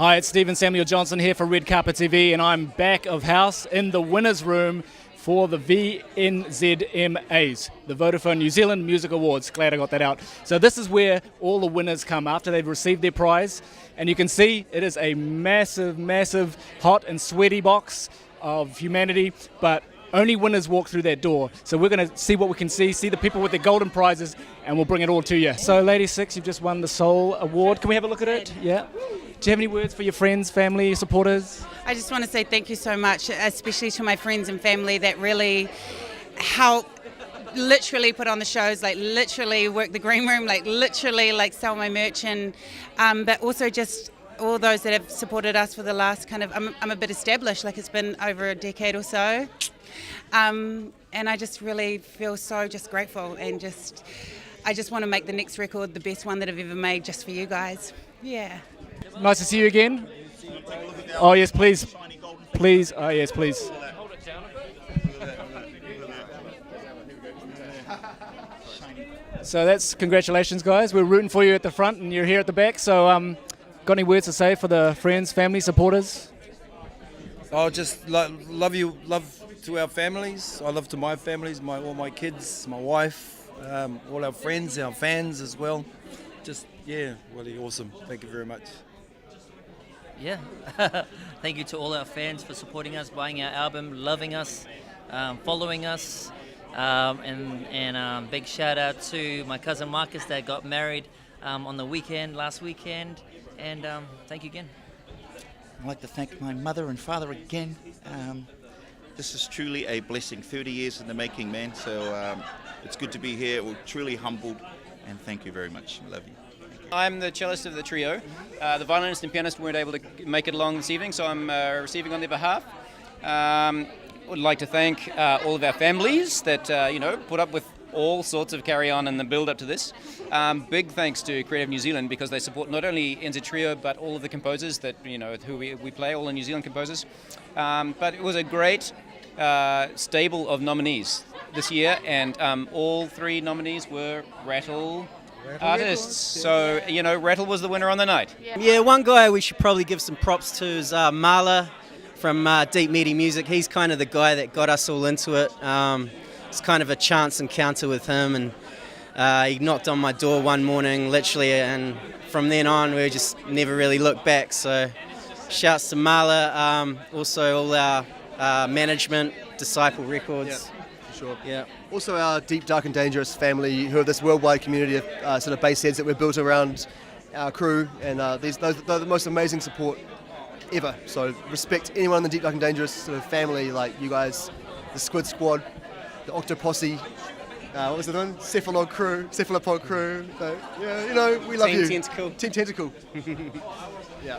Hi, it's Stephen Samuel Johnson here for Redcarpetnz.tv, and I'm back of house in the winners' room for the VNZMAs, the Vodafone New Zealand Music Awards. Glad I got that out. So this is where all the winners come after they've received their prize, and you can see it is a massive, massive, hot and sweaty box of humanity, but only winners walk through that door. So we're going to see what we can see the people with their golden prizes, and we'll bring it all to you. So Lady Six, you've just won the Soul Award. Can we have a look at it? Yeah. Do you have any words for your friends, family, supporters? I just want to say thank you so much, especially to my friends and family that really help literally put on the shows, like literally work the green room, like literally like sell my merch, and but also just all those that have supported us for the last kind of, I'm a bit established, like it's been over a decade or so. And I just really feel so just grateful, and I just want to make the next record the best one that I've ever made just for you guys. Yeah. Nice to see you again. Oh yes, please. Please. Oh yes, please. So that's congratulations, guys. We're rooting for you at the front, and you're here at the back. So, got any words to say for the friends, family, supporters? Oh, just love to our families. I love to my families, all my kids, my wife, all our friends, our fans as well. Just, yeah, really awesome. Thank you very much. Yeah, thank you to all our fans for supporting us, buying our album, loving us, following us, and big shout out to my cousin Marcus that got married on the last weekend, and thank you again. I'd like to thank my mother and father again. This is truly a blessing, 30 years in the making, man, so it's good to be here. We're truly humbled, and thank you very much. I love you. I'm the cellist of the trio. The violinist and pianist weren't able to make it along this evening, so I'm receiving on their behalf. Would like to thank all of our families that put up with all sorts of carry-on in the build-up to this. Big thanks to Creative New Zealand, because they support not only NZ Trio but all of the composers that who we play, all the New Zealand composers. But it was a great stable of nominees this year, and all three nominees were Rattle artists. So, Rattle was the winner on the night. Yeah, one guy we should probably give some props to is Marla from Deep Meaty Music. He's kind of the guy that got us all into it. It's kind of a chance encounter with him, and he knocked on my door one morning, literally, and from then on we just never really looked back. So, shouts to Marla, also all our management, Disciple Records. Yeah. Sure. Yeah. Also our Deep, Dark and Dangerous family, who are this worldwide community of sort of bass heads that we've built around our crew, and they're the most amazing support ever. So respect anyone in the Deep, Dark and Dangerous sort of family, like you guys, the Squid Squad, the Octoposse, what was the one? Cephalopod crew. So, yeah, we love you. Team Tentacle. Yeah.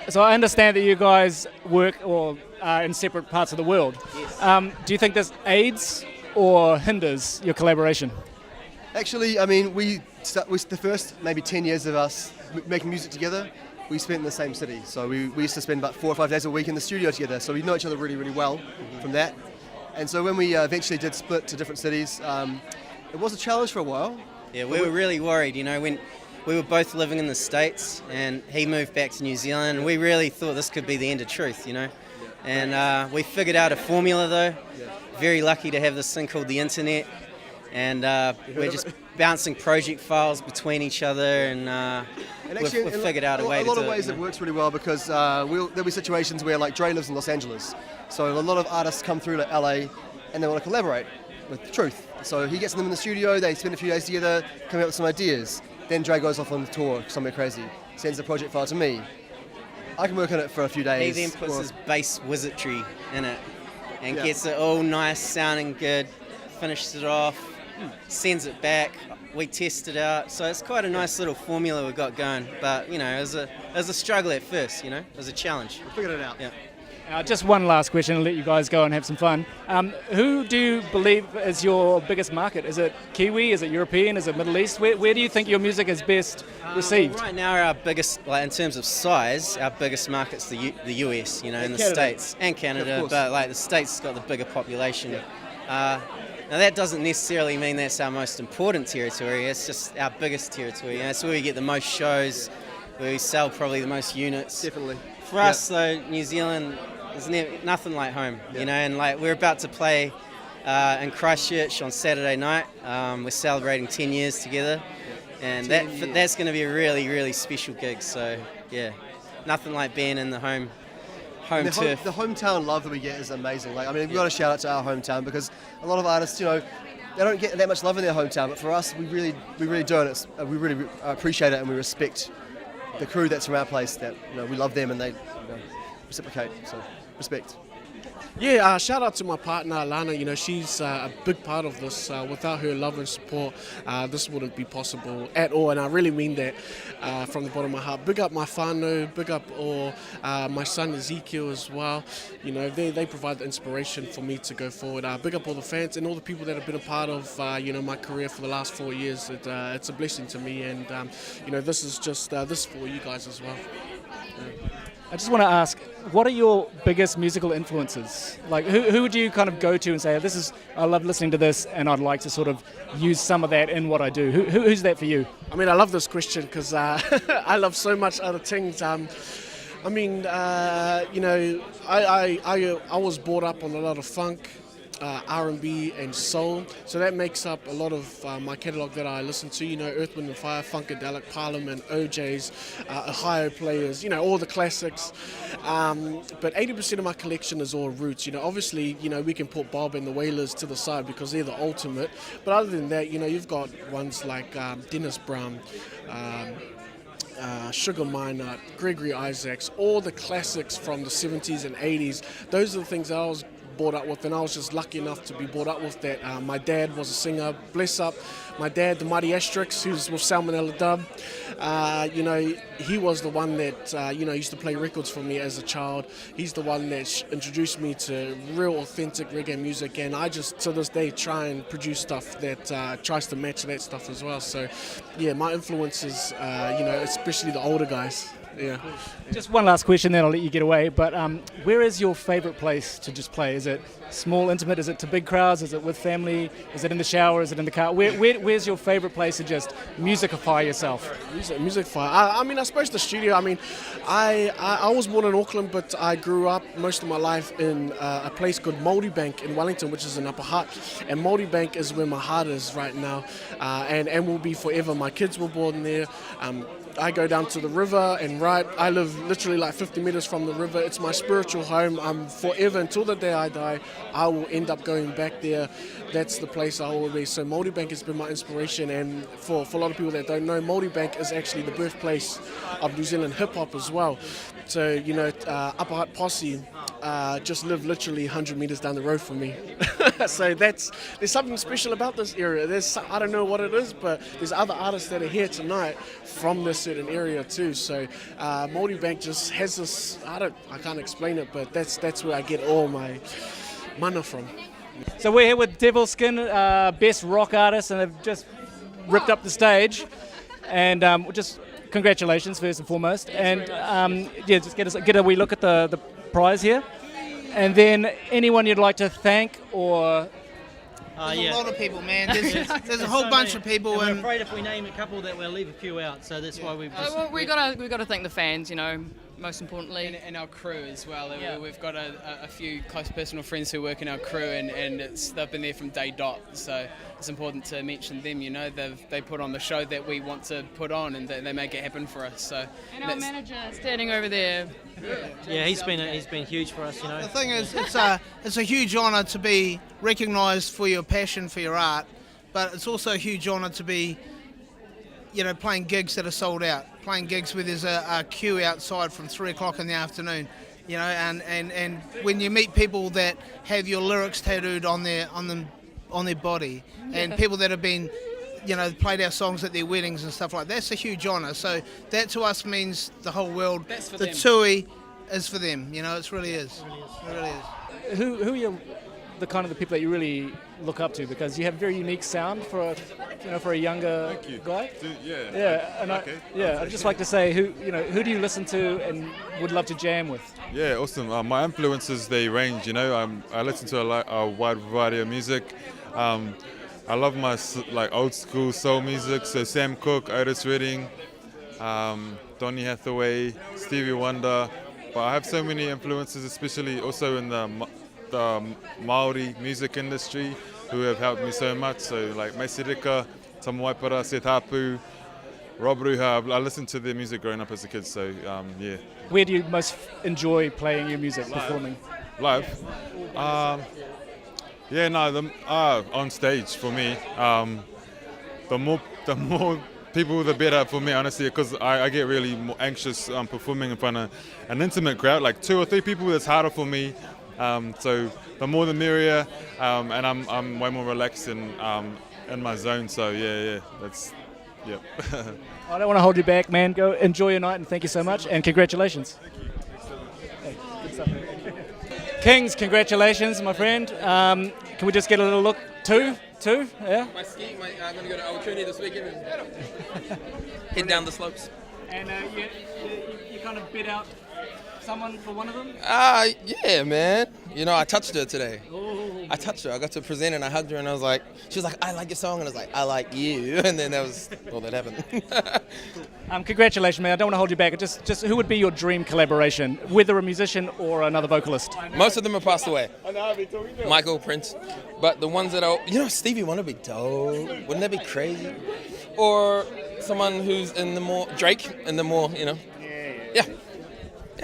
So I understand that you guys work or are in separate parts of the world. Yes. Do you think this aids or hinders your collaboration? Actually, I mean, the first maybe 10 years of us making music together, we spent in the same city. So we used to spend about 4 or 5 days a week in the studio together. So we know each other really, really well from that. And so when we eventually did split to different cities, it was a challenge for a while. Yeah, we were really worried, when we were both living in the States and he moved back to New Zealand. We really thought this could be the end of truth, And we figured out a formula though. Very lucky to have this thing called the internet. And we're just bouncing project files between each other, and we've figured out a way to do it. A lot of ways it works really well, because there'll be situations where, like, Dre lives in Los Angeles. So a lot of artists come through to LA and they want to collaborate with Truth. So he gets them in the studio, they spend a few days together, coming up with some ideas. Then Dre goes off on the tour somewhere crazy, sends the project file to me. I can work on it for a few days. He then puts his bass wizardry in it and gets it all nice, sounding good, finishes it off, sends it back, we test it out. So it's quite a nice little formula we've got going. But, it was a struggle at first, it was a challenge. We figured it out. Yeah. Just one last question, and let you guys go and have some fun. Who do you believe is your biggest market? Is it Kiwi? Is it European? Is it Middle East? Where do you think your music is best received? Well, right now, our biggest, in terms of size, our biggest market's the US, in the Canada. States and Canada. But the States has got the bigger population. Now that doesn't necessarily mean that's our most important territory. It's just our biggest territory. It's where we get the most shows. we sell probably the most units. Definitely. For us, though, New Zealand is nothing like home, you know, and like we're about to play in Christchurch on Saturday night. We're celebrating 10 years together, and that's going to be a really, really special gig. So, yeah, nothing like being in the home turf. The hometown love that we get is amazing. Like, I mean, we've got to shout out to our hometown, because a lot of artists, you know, they don't get that much love in their hometown, but for us, we really do, and we really appreciate it, and we respect the crew that's from our place. That, you know, we love them, and they, you know, reciprocate. So, respect. Yeah, shout out to my partner Lana. You know, she's a big part of this. Without her love and support, this wouldn't be possible at all, and I really mean that from the bottom of my heart. Big up my whānau, big up all my son Ezekiel as well. You know, they provide the inspiration for me to go forward. Big up all the fans and all the people that have been a part of you know, my career for the last 4 years. It's a blessing to me, and you know, this is just this for you guys as well. I just want to ask, what are your biggest musical influences? Like, who would you kind of go to and say, I love listening to this, and I'd like to sort of use some of that in what I do? Who's that for you? I mean, I love this question because I love so much other things. I mean, you know, I was brought up on a lot of funk, R&B and soul, so that makes up a lot of my catalogue that I listen to. You know, Earth, Wind and Fire, Funkadelic, Parliament, OJs, Ohio Players, you know, all the classics. But 80% of my collection is all roots. You know, obviously, you know, we can put Bob and the Wailers to the side because they're the ultimate. But other than that, you know, you've got ones like Dennis Brown, Sugar Minott, Gregory Isaacs, all the classics from the 70s and 80s. Those are the things that I was brought up with, and I was just lucky enough to be brought up with that. My dad was a singer, bless up my dad, the Mighty Asterix, who's with Salmonella Dub. You know, he was the one that you know, used to play records for me as a child. He's the one that introduced me to real authentic reggae music, and I just to this day try and produce stuff that tries to match that stuff as well. So yeah, my influences, you know, especially the older guys. Yeah. Just one last question, then I'll let you get away. But where is your favourite place to just play? Is it small, intimate? Is it to big crowds? Is it with family? Is it in the shower? Is it in the car? Where's your favourite place to just musicify yourself? Musicify. I mean, I suppose the studio. I mean, I was born in Auckland, but I grew up most of my life in a place called Māori Bank in Wellington, which is in Upper Hutt. And Māori Bank is where my heart is right now, and will be forever. My kids were born there. I go down to the river and write. I live literally like 50 metres from the river. It's my spiritual home. I'm forever, until the day I die, I will end up going back there. That's the place I will be. So Māori Bank has been my inspiration, and for a lot of people that don't know, Māori Bank is actually the birthplace of New Zealand hip-hop as well. So, you know, Upper Hutt Posse just live literally 100 metres down the road from me. So there's something special about this area. I don't know what it is, but there's other artists that are here tonight from this certain area too. So Māori Bank just has this, I can't explain it, but that's where I get all my mana from. So we're here with Devilskin, best rock artist, and they've just ripped up the stage. And just congratulations first and foremost. And yeah, just get a wee look at the prize here. And then anyone you'd like to thank or... There's a lot of people, man. There's a whole bunch of people. And we're afraid if we name a couple that we'll leave a few out, so that's why we've just... Well, we've got to thank the fans, you know, most importantly. And our crew as well. Yeah. We've got a few close personal friends who work in our crew, and they've been there from day dot, so it's important to mention them, you know. They put on the show that we want to put on, and they make it happen for us. So. And our manager standing over there. Yeah, he's been huge for us, you know. The thing is, it's a huge honour to be recognised for your passion for your art, but it's also a huge honour to be, you know, playing gigs that are sold out, playing gigs where there's a queue outside from 3 o'clock in the afternoon, you know, and when you meet people that have your lyrics tattooed on their body, and people that have been, you know, played our songs at their weddings and stuff like that, that's a huge honour. So that to us means the whole world. That's for them. The tui is for them, you know, it really is. It really is. Who are the kind of the people that you really look up to, because you have a very unique sound for a younger guy. Yeah, and I'd just like to say, who do you listen to and would love to jam with? Yeah, awesome. My influences, they range. You know, I listen to a wide variety of music. I love my old school soul music. So Sam Cooke, Otis Redding, Donny Hathaway, Stevie Wonder. But I have so many influences, especially also in the Māori music industry, who have helped me so much. So like Maisirika, Tama Waipara, Seth Hapu, Rob Ruha. I listened to their music growing up as a kid, so yeah. Where do you most enjoy playing your music, performing? Live? On stage for me. The more people, the better for me, honestly, because I get really more anxious performing in front of an intimate crowd, like 2 or 3 people. That's harder for me. So the more the merrier, and I'm way more relaxed and in my zone. So yeah, that's yeah. I don't want to hold you back, man. Go enjoy your night, and thank you so much, and congratulations. Hey, good stuff. Kings, congratulations, my friend. Can we just get a little look? Two, yeah. I'm going to go to Altruni this weekend and head down the slopes. And you kind of bid out someone for one of them? Yeah, man. You know, I touched her today. Ooh. I touched her. I got to present and I hugged her and I was like, she was like, I like your song. And I was like, I like you. And then that was all that happened. Congratulations, man. I don't want to hold you back. Just who would be your dream collaboration, whether a musician or another vocalist? Most of them have passed away. Michael, Prince. But the ones that are, Stevie Wonder would be dope. Wouldn't that be crazy? Or someone who's in the more, Drake, in the more, Yeah.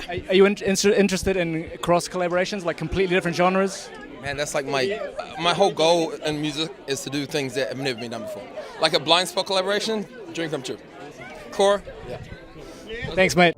Are you interested in cross collaborations, like completely different genres? Man, that's like my whole goal in music is to do things that have never been done before. Like a blind spot collaboration, dream come true. Core, yeah. Thanks, mate.